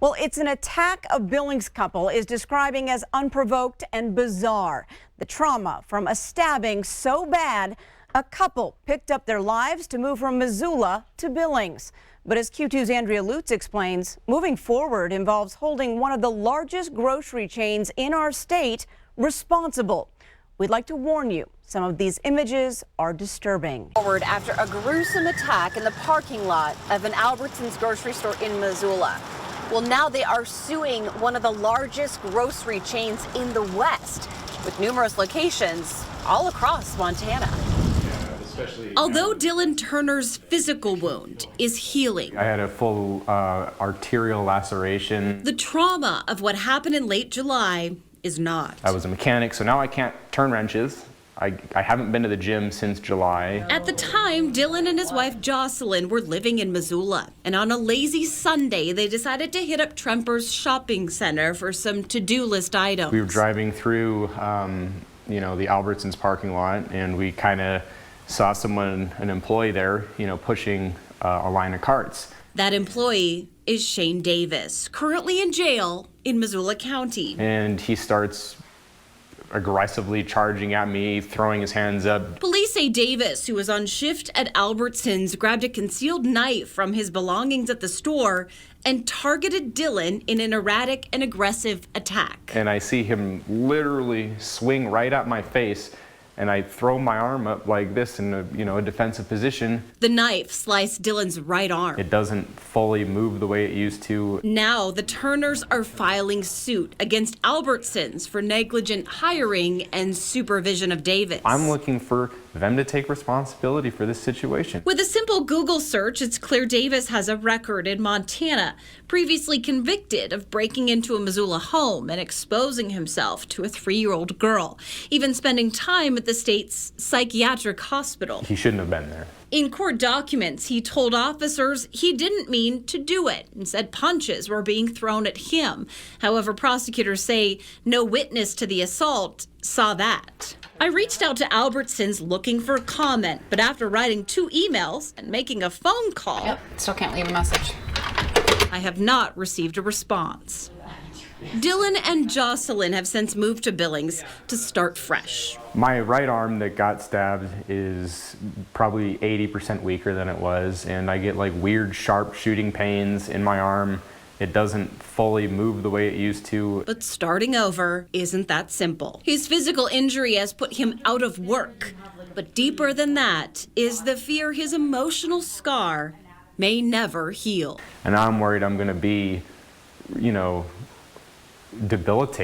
Well, it's an attack a Billings couple is describing as unprovoked and bizarre. The trauma from a stabbing so bad, a couple picked up their lives to move from Missoula to Billings. But as Q2's Andrea Lutz explains, moving forward involves holding one of the largest grocery chains in our state responsible. We'd like to warn you, some of these images are disturbing. Forward after a gruesome attack in the parking lot of an Albertson's grocery store in Missoula. Well, now they are suing one of the largest grocery chains in the West, with numerous locations all across Montana. Although Dylan Turner's physical wound is healing, I had a full arterial laceration. The trauma of what happened in late July is not. I was a mechanic, so now I can't turn wrenches. I haven't been to the gym since July. At the time, Dylan and his wife Jocelyn were living in Missoula, and on a lazy Sunday, they decided to hit up Tremper's shopping center for some to-do list items. We were driving through, the Albertson's parking lot, and we kind of saw an employee there, pushing a line of carts. That employee is Shane Davis, currently in jail in Missoula County. And he starts aggressively charging at me, throwing his hands up. Police say Davis, who was on shift at Albertson's, grabbed a concealed knife from his belongings at the store and targeted Dylan in an erratic and aggressive attack. And I see him literally swing right at my face, and I throw my arm up like this in a defensive position. The knife sliced Dylan's right arm. It doesn't fully move the way it used to. Now the Turners are filing suit against Albertsons for negligent hiring and supervision of Davis. I'm looking for them to take responsibility for this situation. With a simple Google search, it's clear Davis has a record in Montana, previously convicted of breaking into a Missoula home and exposing himself to a 3-year-old girl, even spending time at the state's psychiatric hospital. He shouldn't have been there. In court documents, he told officers he didn't mean to do it and said punches were being thrown at him. However, prosecutors say no witness to the assault saw that. I reached out to Albertsons looking for comment, but after writing 2 emails and making a phone call, still can't leave a message. I have not received a response. Dylan and Jocelyn have since moved to Billings to start fresh. My right arm that got stabbed is probably 80% weaker than it was, and I get like weird sharp shooting pains in my arm. It doesn't fully move the way it used to. But starting over isn't that simple. His physical injury has put him out of work. But deeper than that is the fear his emotional scar may never heal. And I'm worried I'm going to be, debilitated.